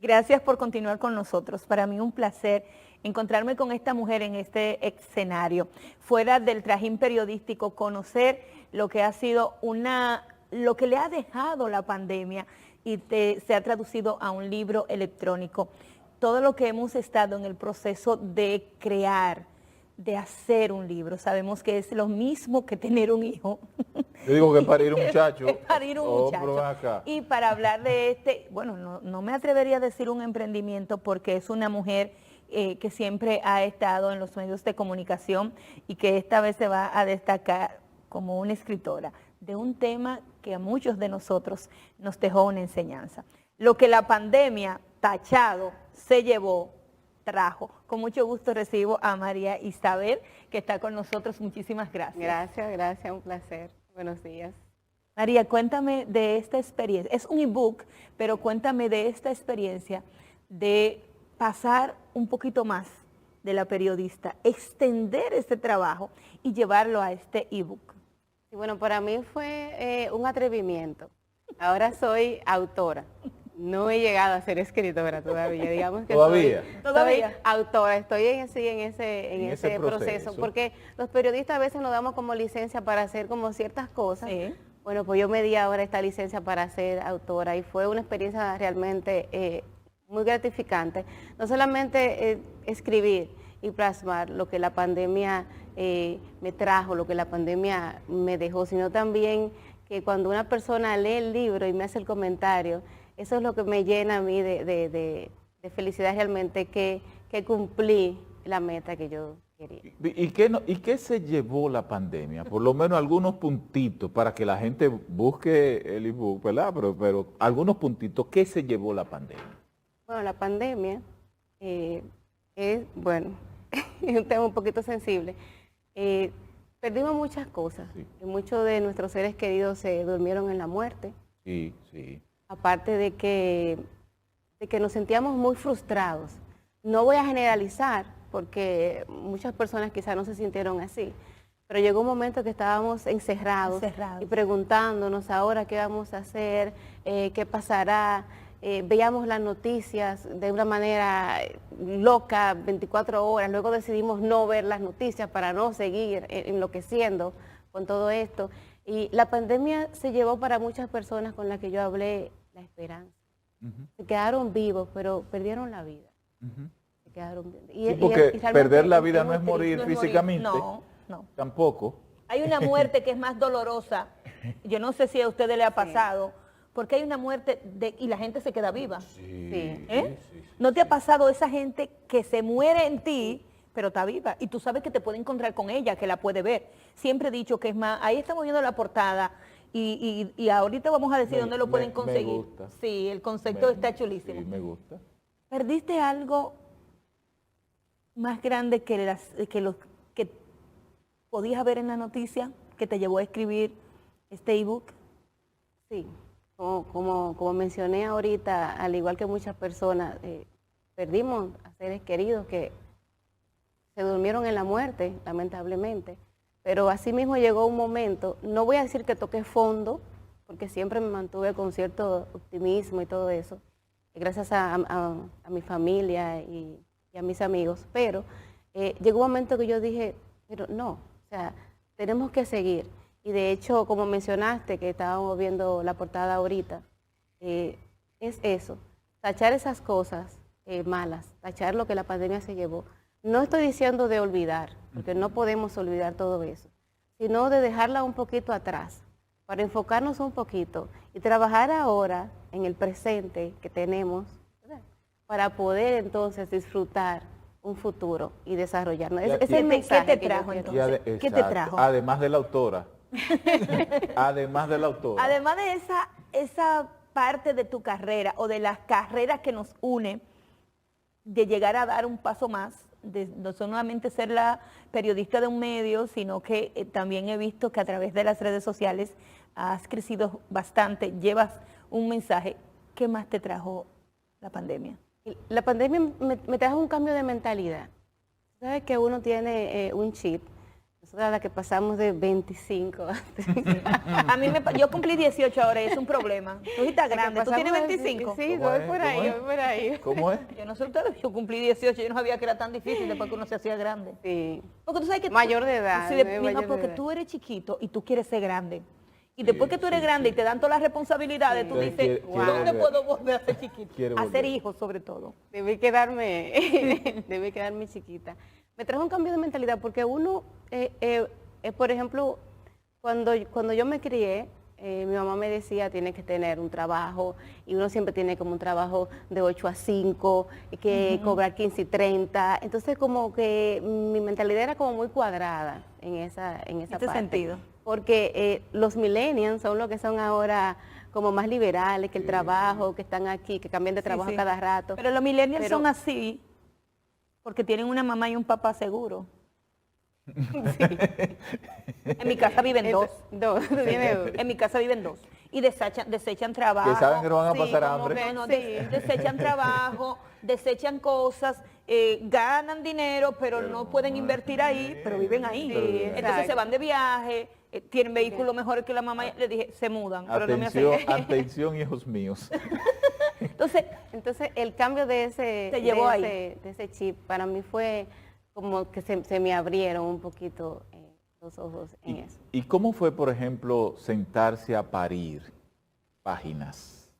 Gracias por continuar con nosotros. Para mí un placer encontrarme con esta mujer en este escenario. Fuera del trajín periodístico, conocer lo que ha sido lo que le ha dejado la pandemia y se ha traducido a un libro electrónico. Todo lo que hemos estado en el proceso de crear, de hacer un libro. Sabemos que es lo mismo que tener un hijo. Yo digo que parir un muchacho. Es parir un muchacho. Acá. Y para hablar de bueno, no me atrevería a decir un emprendimiento porque es una mujer que siempre ha estado en los medios de comunicación y que esta vez se va a destacar como una escritora de un tema que a muchos de nosotros nos dejó una enseñanza. Lo que la pandemia, tachado, se llevó, trajo. Con mucho gusto recibo a María Isabel, que está con nosotros. Muchísimas gracias. Gracias, un placer. Buenos días. María, cuéntame de esta experiencia. Es un ebook, pero cuéntame de esta experiencia de pasar un poquito más de la periodista, extender este trabajo y llevarlo a este ebook. Sí, bueno, para mí fue un atrevimiento. Ahora soy autora. No he llegado a ser escritora todavía, digamos que ¿Todavía? Soy autora, estoy en ese proceso, porque los periodistas a veces nos damos como licencia para hacer como ciertas cosas. Sí. Bueno, pues yo me di ahora esta licencia para ser autora y fue una experiencia realmente muy gratificante. No solamente escribir y plasmar lo que la pandemia me trajo, lo que la pandemia me dejó, sino también que cuando una persona lee el libro y me hace el comentario, eso es lo que me llena a mí de felicidad realmente, que cumplí la meta que yo quería. ¿Y qué se llevó la pandemia? Por lo menos algunos puntitos para que la gente busque el ebook, ¿verdad? Pero algunos puntitos, ¿qué se llevó la pandemia? Bueno, la pandemia es un tema un poquito sensible. Perdimos muchas cosas. Sí. Muchos de nuestros seres queridos se durmieron en la muerte. Sí, sí. Aparte de que nos sentíamos muy frustrados. No voy a generalizar, porque muchas personas quizás no se sintieron así, pero llegó un momento que estábamos encerrados. Y preguntándonos ahora qué vamos a hacer, qué pasará. Veíamos las noticias de una manera loca, 24 horas, luego decidimos no ver las noticias para no seguir enloqueciendo con todo esto. Y la pandemia se llevó para muchas personas con las que yo hablé la esperanza. Se quedaron vivos, pero perdieron la vida. Se quedaron vivos. Sí, porque perder la vida no es morir físicamente. No. Tampoco. Hay una muerte que es más dolorosa. Yo no sé si a ustedes le ha pasado, porque hay una muerte y la gente se queda viva. Sí. ¿No te ha pasado esa gente que se muere en ti, pero está viva? Y tú sabes que te puede encontrar con ella, que la puede ver. Siempre he dicho que es más, ahí estamos viendo la portada y ahorita vamos a decir dónde lo pueden conseguir. Me gusta. Sí, el concepto está chulísimo. Sí, me gusta. ¿Perdiste algo más grande que lo que podías ver en la noticia que te llevó a escribir este ebook? Sí, como mencioné ahorita, al igual que muchas personas, perdimos a seres queridos que se durmieron en la muerte, lamentablemente. Pero así mismo llegó un momento, no voy a decir que toqué fondo, porque siempre me mantuve con cierto optimismo y todo eso, gracias a mi familia y a mis amigos, pero llegó un momento que yo dije, pero no, o sea, tenemos que seguir. Y de hecho, como mencionaste, que estábamos viendo la portada ahorita, es eso, tachar esas cosas malas, tachar lo que la pandemia se llevó. No estoy diciendo de olvidar, porque no podemos olvidar todo eso, sino de dejarla un poquito atrás, para enfocarnos un poquito y trabajar ahora en el presente que tenemos, ¿verdad? Para poder entonces disfrutar un futuro y desarrollarnos. Es el mensaje. ¿Qué te trajo entonces? ¿Qué te trajo? Además de la autora. Además de la autora. Además de esa parte de tu carrera o de las carreras que nos une, de llegar a dar un paso más, de no solamente ser la periodista de un medio, sino que también he visto que a través de las redes sociales has crecido bastante, llevas un mensaje. ¿Qué más te trajo la pandemia? La pandemia me trajo un cambio de mentalidad. Sabes que uno tiene un chip. nosotras las que pasamos de 25. Yo cumplí 18 ahora y es un problema. Tú estás grande, ¿tú tienes 25? Sí, ¿Cómo voy es? por ahí, ¿Cómo es? voy por ahí. ¿Cómo es? Yo no sé ustedes, yo cumplí 18, yo no sabía que era tan difícil después que uno se hacía grande. Sí. Porque tú sabes que Mayor de edad, sí, mayor no, de porque edad. tú eres chiquito y tú quieres ser grande. Y después que tú eres sí, grande sí. y te dan todas las responsabilidades, tú Entonces, dices, quiere ¿dónde volver. puedo volver a ser chiquito? Quiere A ser volver. hijo, sobre todo. Debe quedarme chiquita. Me trajo un cambio de mentalidad porque uno, por ejemplo, cuando yo me crié, mi mamá me decía, tienes que tener un trabajo, y uno siempre tiene como un trabajo de 8 a 5, y que cobrar 15 y 30. Entonces como que mi mentalidad era como muy cuadrada en esa parte. sentido. Porque los millennials son los que son ahora como más liberales, que el trabajo, que están aquí, que cambian de trabajo Sí. cada rato. Pero los millennials Pero- son así porque tienen una mamá y un papá seguro. En mi casa viven dos. Dos, tú tienes dos. En mi casa viven dos. Y desechan trabajo. Que saben que no van a Sí, pasar como hambre. que- No, Sí. desechan trabajo, desechan cosas, ganan dinero, pero no pueden invertir ahí, pero viven ahí. Sí, Entonces exacto. se van de viaje, tienen vehículos mejores que la mamá. Le dije, se mudan, pero no me hacen. Atención, hijos míos. Entonces, Entonces, el cambio de ese, Te llevó ahí. de ese chip para mí fue como que se me abrieron un poquito los ojos en eso. ¿Y cómo fue, por ejemplo, sentarse a parir páginas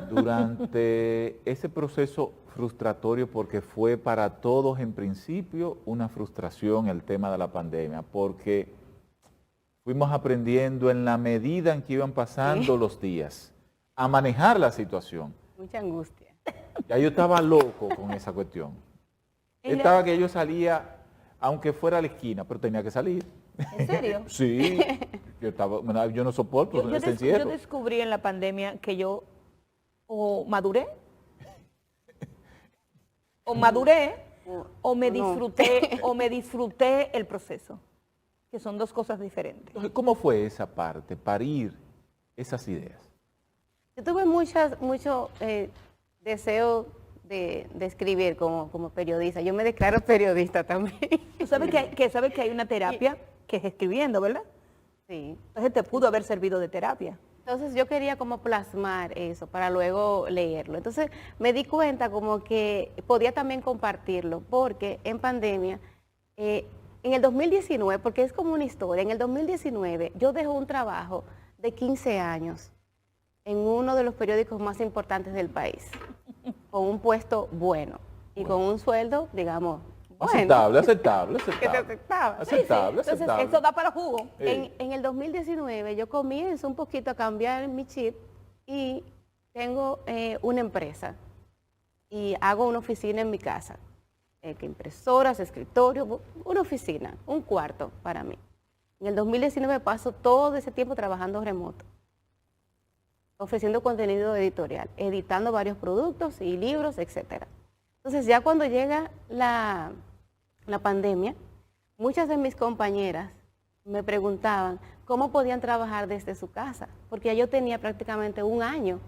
durante ese proceso frustratorio? Porque fue para todos en principio una frustración el tema de la pandemia, porque fuimos aprendiendo en la medida en que iban pasando los días a manejar la situación. Mucha angustia. Ya yo estaba loco con esa cuestión. Estaba que yo salía, aunque fuera a la esquina, pero tenía que salir. ¿en serio? Sí, yo no soporto Yo ese encierro. descubrí en la pandemia que yo o maduré, o me no. disfruté el proceso, que son dos cosas diferentes. Entonces, ¿cómo fue esa parte, parir esas ideas? Yo tuve mucho deseo de escribir como periodista. Yo me declaro periodista también. Tú sabes que hay una terapia que es escribiendo, ¿verdad? Sí. Entonces te pudo haber servido de terapia. Entonces yo quería como plasmar eso para luego leerlo. Entonces me di cuenta como que podía también compartirlo, porque en pandemia, en el 2019, porque es como una historia, en el 2019 yo dejé un trabajo de 15 años en uno de los periódicos más importantes del país, con un puesto bueno y con un sueldo, digamos, bueno. Aceptable. Que se aceptaba. Aceptable. Entonces eso da para jugo. En el 2019 yo comienzo un poquito a cambiar mi chip y tengo una empresa y hago una oficina en mi casa, que impresoras, escritorio, una oficina, un cuarto para mí. En el 2019 paso todo ese tiempo trabajando remoto, ofreciendo contenido editorial, editando varios productos y libros, etcétera. Entonces ya cuando llega la pandemia, muchas de mis compañeras me preguntaban cómo podían trabajar desde su casa, porque ya yo tenía prácticamente un año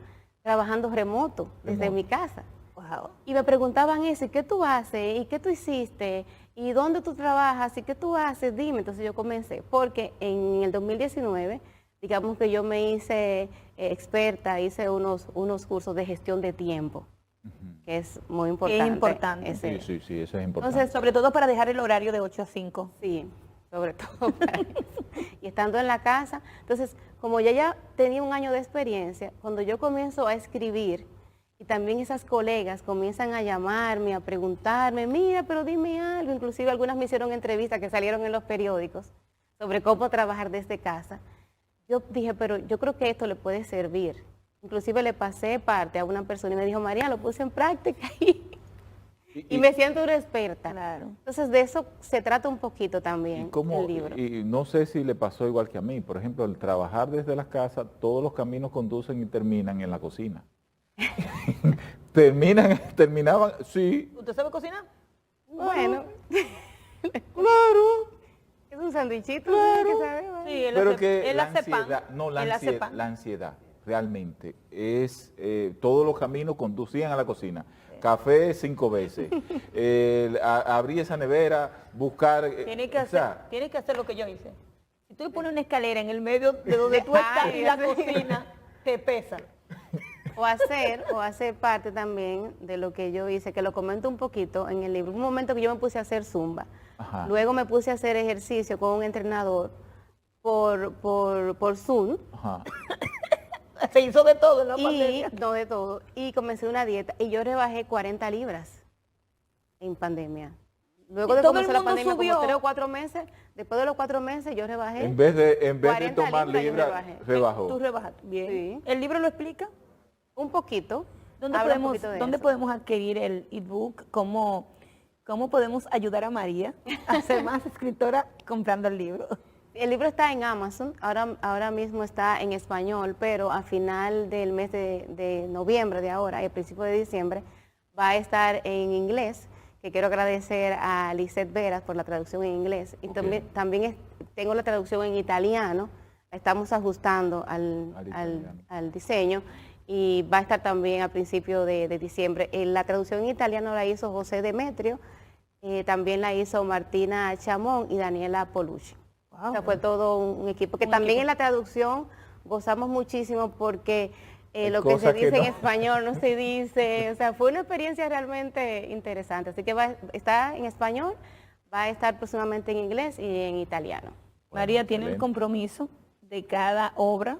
trabajando remoto desde mi casa. Wow. Y me preguntaban eso, ¿y qué tú haces? ¿Y qué tú hiciste? ¿Y dónde tú trabajas? ¿Y qué tú haces? Dime. Entonces yo comencé, porque en el 2019, digamos que yo me hice experta, hice unos cursos de gestión de tiempo, que es muy importante. Es importante. Sí, eso es importante. Entonces, Sobre todo para dejar el horario de 8 a 5. sí, sobre todo para eso. Y estando en la casa, entonces, como ya tenía un año de experiencia, cuando yo comienzo a escribir, y también esas colegas comienzan a llamarme, a preguntarme, mira, pero dime algo, inclusive algunas me hicieron entrevistas que salieron en los periódicos sobre cómo trabajar desde casa. Yo dije, pero yo creo que esto le puede servir. Inclusive le pasé parte a una persona y me dijo, María, lo puse en práctica y me siento una experta. Claro. Entonces de eso se trata un poquito también el libro. Y no sé si le pasó igual que a mí. Por ejemplo, el trabajar desde la casa, todos los caminos conducen y terminan en la cocina. Terminaban, sí. ¿Usted sabe cocinar? Bueno, Claro. es un sandwichito. Claro. Que sabe, ¿vale? Sí, Pero que él la hace pan. ansiedad, no, Él hace pan. la ansiedad realmente es, todos los caminos conducían a la cocina. café 5 veces, abrir esa nevera, buscar... Tienes que hacer lo que yo hice. Si tú pones una escalera en el medio de donde tú estás y la cocina, te pesa. O hacer parte también de lo que yo hice, que lo comento un poquito en el libro. Un momento que yo me puse a hacer zumba. Ajá. Luego me puse a hacer ejercicio con un entrenador por Zoom. Ajá. Se hizo de todo en la pandemia. No de todo. Y comencé una dieta y yo rebajé 40 libras en pandemia. Luego de comenzar la pandemia, como 3 o 4 meses, después de los 4 meses yo rebajé. En vez de tomar libras, libras, rebajó. Tú rebajaste. Bien. Sí. ¿El libro lo explica? Un poquito. ¿Dónde podemos adquirir el ebook? ¿Cómo podemos ayudar a María a ser más escritora comprando el libro? El libro está en Amazon, ahora mismo está en español, pero a final del mes de noviembre de ahora y al principio de diciembre va a estar en inglés, que quiero agradecer a Lisette Veras por la traducción en inglés. Y también tengo la traducción en italiano, la estamos ajustando al diseño y va a estar también a principio de diciembre. La traducción en italiano la hizo José Demetrio, también la hizo Martina Chamón y Daniela Polucci. Wow. O sea, fue todo un equipo, que también en la traducción gozamos muchísimo porque lo que se dice en español no se dice, o sea, fue una experiencia realmente interesante. Así que está en español, va a estar próximamente en inglés y en italiano. María tiene el compromiso de cada obra,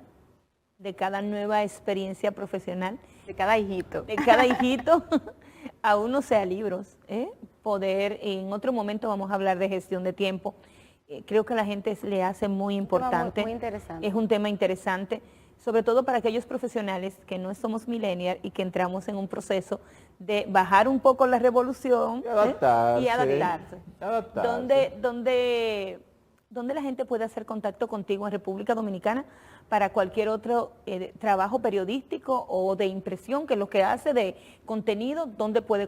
de cada nueva experiencia profesional, de cada hijito. De cada hijito, aún no sea libros, poder, en otro momento vamos a hablar de gestión de tiempo. Creo que a la gente le hace muy importante. Muy interesante. Es un tema interesante, sobre todo para aquellos profesionales que no somos millennials y que entramos en un proceso de bajar un poco la revolución y adaptarse. ¿Dónde la gente puede hacer contacto contigo en República Dominicana para cualquier otro trabajo periodístico o de impresión, que es lo que hace de contenido? ¿Dónde puede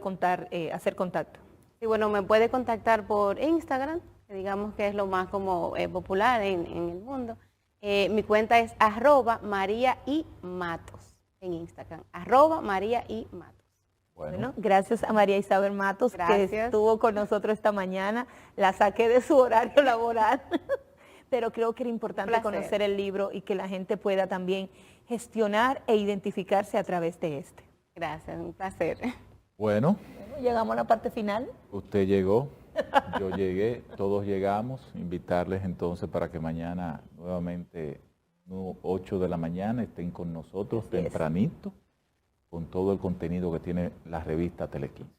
hacer contacto? Sí, bueno, me puede contactar por Instagram, que digamos que es lo más como popular en el mundo. Mi cuenta es @MariaIMatos en Instagram, @MariaIMatos. Bueno, gracias a María Isabel Matos, gracias, que estuvo con nosotros esta mañana. La saqué de su horario laboral, pero creo que era importante conocer el libro y que la gente pueda también gestionar e identificarse a través de este. Gracias, un placer. Bueno, llegamos a la parte final. Usted llegó, yo llegué, todos llegamos. Invitarles entonces para que mañana nuevamente 8 de la mañana estén con nosotros tempranito, con todo el contenido que tiene la revista Tele 15.